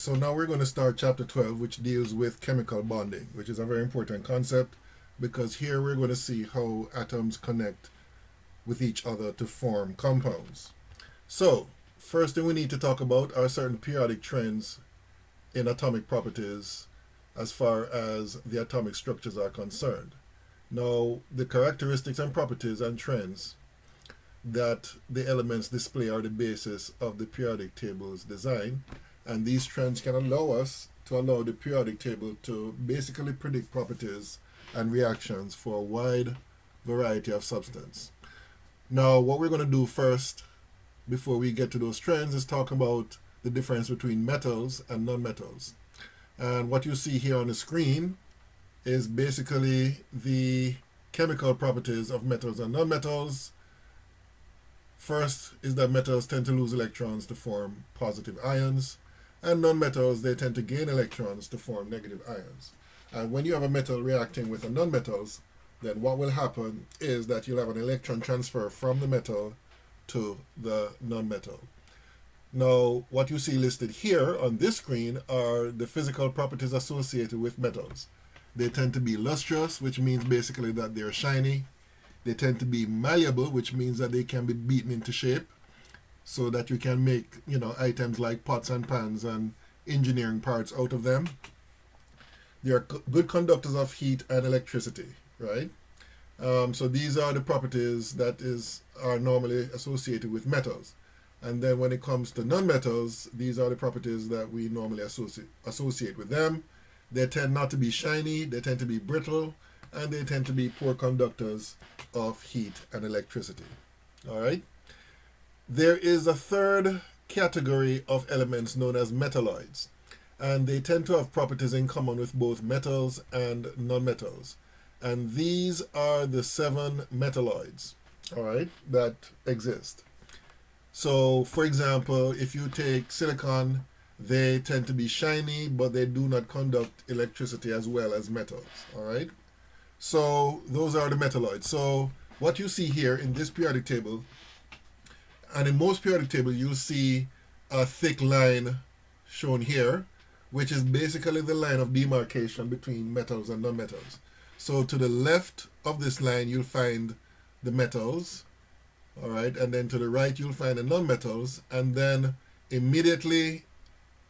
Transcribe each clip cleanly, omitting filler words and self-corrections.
So now we're going to start chapter 12, which deals with chemical bonding, which is a very important concept because here we're going to see how atoms connect with each other to form compounds. So, first thing we need to talk about are certain periodic trends in atomic properties as far as the atomic structures are concerned. Now, the characteristics and properties and trends that the elements display are the basis of the periodic table's design, and these trends can allow us to allow the periodic table to basically predict properties and reactions for a wide variety of substance. Now, what we're going to do first before we get to those trends is talk about the difference between metals and nonmetals. And what you see here on the screen is basically the chemical properties of metals and nonmetals. First is that metals tend to lose electrons to form positive ions, and nonmetals, they tend to gain electrons to form negative ions. And when you have a metal reacting with a nonmetals, then what will happen is that you'll have an electron transfer from the metal to the nonmetal. Now, what you see listed here on this screen are the physical properties associated with metals. They tend to be lustrous, which means basically that they're shiny. They tend to be malleable, which means that they can be beaten into shape so that you can make, items like pots and pans and engineering parts out of them. They are good conductors of heat and electricity, right? So these are the properties that are normally associated with metals. And then when it comes to nonmetals, these are the properties that we normally associate with them. They tend not to be shiny, they tend to be brittle, and they tend to be poor conductors of heat and electricity. All right? There is a third category of elements known as metalloids, and they tend to have properties in common with both metals and nonmetals. And these are the 7 metalloids, all right, that exist. So, for example, if you take silicon, they tend to be shiny, but they do not conduct electricity as well as metals, all right? So, those are the metalloids. So, what you see here in this periodic table, and in most periodic tables, you'll see a thick line shown here, which is basically the line of demarcation between metals and nonmetals. So to the left of this line, you'll find the metals, all right, and then to the right, you'll find the nonmetals, and then immediately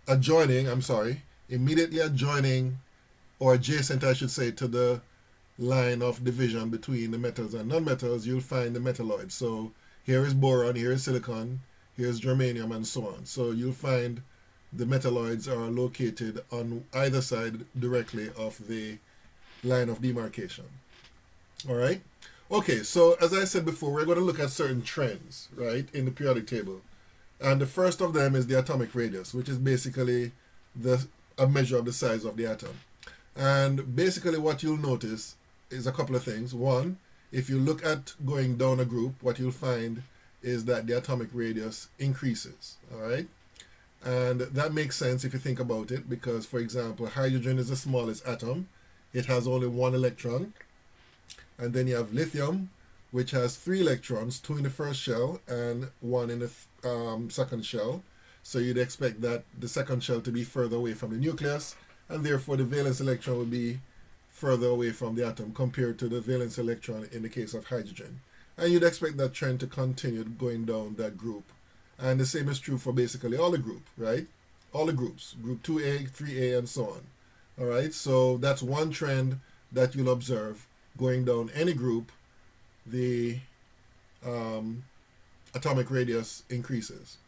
adjoining, or adjacent, I should say, to the line of division between the metals and nonmetals, you'll find the metalloids. So here is boron, here is silicon, here's germanium, and so on. So you'll find the metalloids are located on either side directly of the line of demarcation. All right? Okay, so as I said before, we're going to look at certain trends, right, in the periodic table. And the first of them is the atomic radius, which is basically a measure of the size of the atom. And basically what you'll notice is a couple of things. One, if you look at going down a group, what you'll find is that the atomic radius increases, all right? And that makes sense if you think about it, because, for example, hydrogen is the smallest atom. It has only 1 electron. And then you have lithium, which has 3 electrons, 2 in the first shell and 1 in the second shell. So you'd expect that the second shell to be further away from the nucleus, and therefore the valence electron would be further away from the atom compared to the valence electron in the case of hydrogen. And you'd expect that trend to continue going down that group. And the same is true for basically all the group, right? All the groups, group 2A, 3A, and so on. All right, so that's one trend that you'll observe going down any group. The atomic radius increases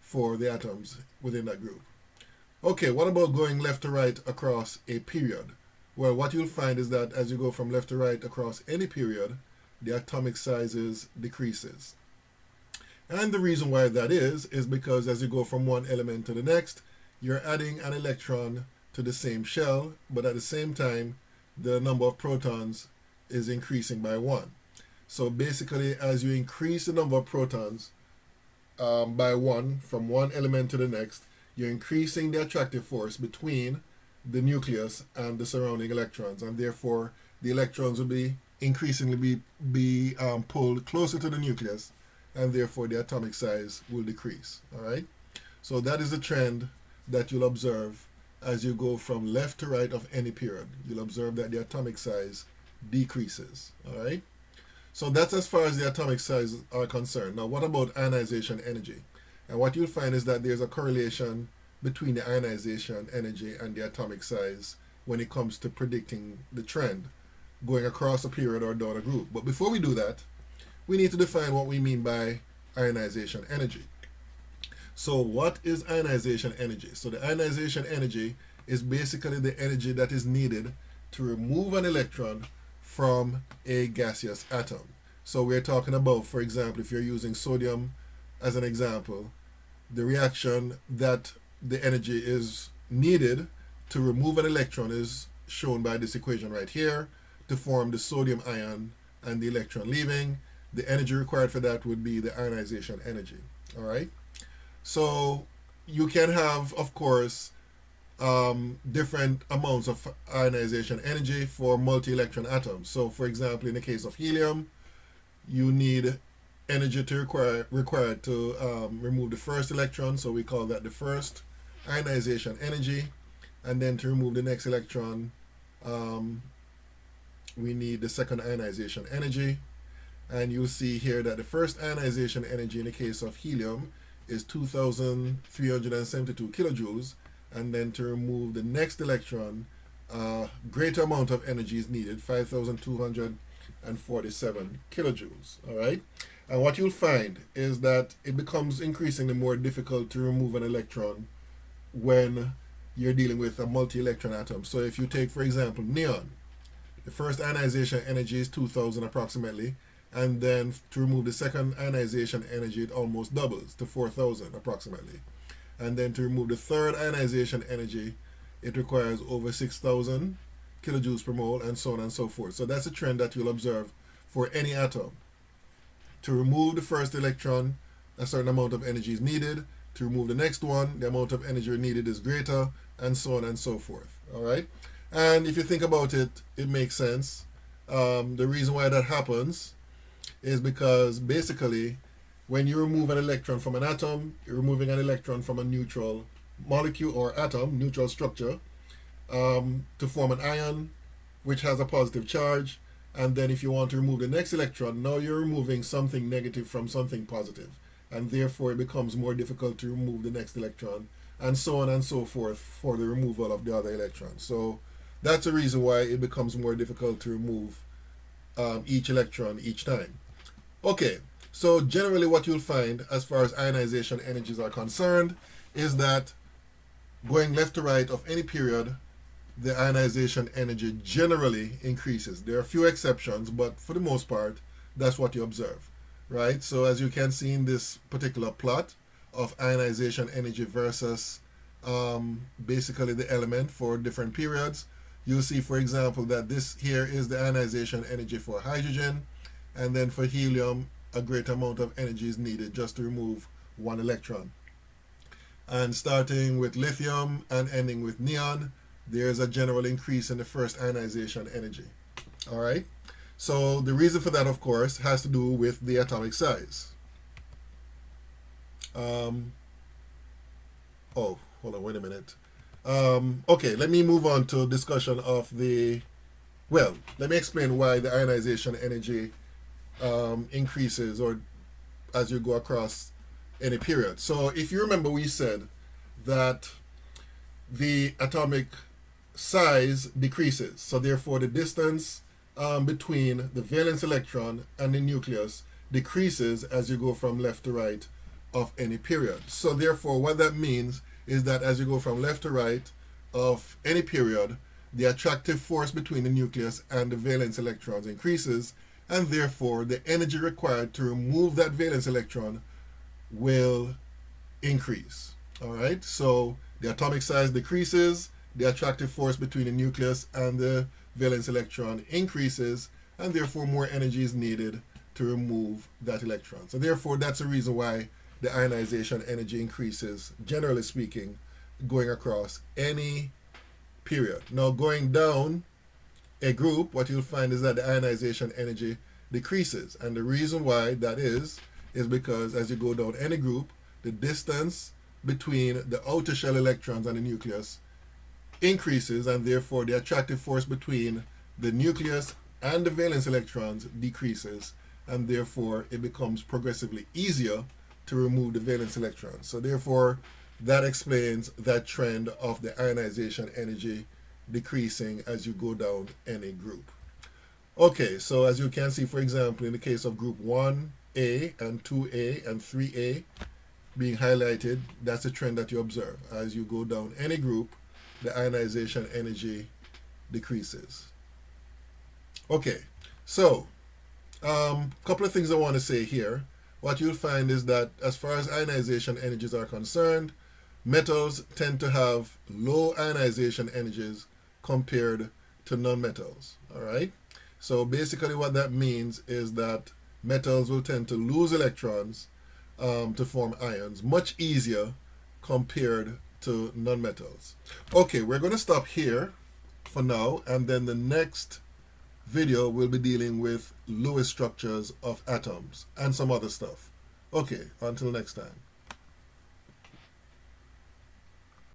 for the atoms within that group. Okay, what about going left to right across a period? Well, what you'll find is that as you go from left to right across any period, the atomic sizes decreases. And the reason why that is because as you go from one element to the next, you're adding an electron to the same shell, but at the same time, the number of protons is increasing by 1. So basically, as you increase the number of protons by 1 from one element to the next, you're increasing the attractive force between the nucleus and the surrounding electrons, and therefore the electrons will be increasingly be pulled closer to the nucleus, and therefore the atomic size will decrease. All right, so that is the trend that you'll observe as you go from left to right of any period. You'll observe that the atomic size decreases. All right. So that's as far as the atomic size are concerned. Now, what about ionization energy? And what you'll find is that there's a correlation between the ionization energy and the atomic size when it comes to predicting the trend going across a period or down a group. But before we do that, we need to define what we mean by ionization energy. So what is ionization energy? So the ionization energy is basically the energy that is needed to remove an electron from a gaseous atom. So we're talking about, for example, if you're using sodium as an example, the reaction that the energy is needed to remove an electron is shown by this equation right here to form the sodium ion and the electron leaving. The energy required for that would be the ionization energy. All right. So you can have, of course, different amounts of ionization energy for multi-electron atoms. So, for example, in the case of helium, you need energy to required to remove the first electron. So we call that the first ionization energy. And then to remove the next electron, we need the second ionization energy. And you'll see here that the first ionization energy in the case of helium is 2,372 kilojoules, and then to remove the next electron, greater amount of energy is needed, 5,247 kilojoules. All right, and what you'll find is that it becomes increasingly more difficult to remove an electron when you're dealing with a multi-electron atom. So if you take, for example, neon, the first ionization energy is 2,000 approximately. And then to remove the second ionization energy, it almost doubles to 4,000 approximately. And then to remove the third ionization energy, it requires over 6,000 kilojoules per mole, and so on and so forth. So that's a trend that you'll observe for any atom. To remove the first electron, a certain amount of energy is needed. To remove the next one, the amount of energy needed is greater, and so on and so forth. All right? And if you think about it, it makes sense. The reason why that happens is because basically when you remove an electron from an atom, you're removing an electron from a neutral molecule or atom, neutral structure, to form an ion which has a positive charge. And then if you want to remove the next electron, now you're removing something negative from something positive, and therefore it becomes more difficult to remove the next electron, and so on and so forth for the removal of the other electron. So that's the reason why it becomes more difficult to remove each electron each time. Okay, so generally what you'll find as far as ionization energies are concerned is that going left to right of any period, the ionization energy generally increases. There are a few exceptions, but for the most part, that's what you observe, right? So as you can see in this particular plot of ionization energy versus basically the element for different periods, you'll see, for example, that this here is the ionization energy for hydrogen. And then for helium, a great amount of energy is needed just to remove one electron. And starting with lithium and ending with neon, there's a general increase in the first ionization energy. All right. So the reason for that, of course, has to do with the atomic size. Oh, hold on, wait a minute. Okay, let me move on to discussion of the, well, let me explain why the ionization energy increases or as you go across any period. So if you remember, we said that the atomic size decreases. So therefore the distance between the valence electron and the nucleus decreases as you go from left to right of any period. So therefore what that means is that as you go from left to right of any period, the attractive force between the nucleus and the valence electrons increases, and therefore the energy required to remove that valence electron will increase. All right, so the atomic size decreases, the attractive force between the nucleus and the valence electron increases, and therefore more energy is needed to remove that electron. So therefore that's the reason why the ionization energy increases, generally speaking, going across any period. Now going down a group, what you'll find is that the ionization energy decreases. And the reason why that is because as you go down any group, the distance between the outer shell electrons and the nucleus increases, and therefore the attractive force between the nucleus and the valence electrons decreases, and therefore it becomes progressively easier to remove the valence electrons. So therefore that explains that trend of the ionization energy decreasing as you go down any group. Okay, so as you can see, for example, in the case of group 1A and 2A and 3A being highlighted, that's a trend that you observe. As you go down any group, the ionization energy decreases. Okay, so couple of things I want to say here. What you'll find is that as far as ionization energies are concerned, metals tend to have low ionization energies compared to nonmetals. All right, so basically what that means is that metals will tend to lose electrons to form ions much easier compared to nonmetals. Okay, we're going to stop here for now, and then the next video will be dealing with Lewis structures of atoms and some other stuff. Okay, until next time.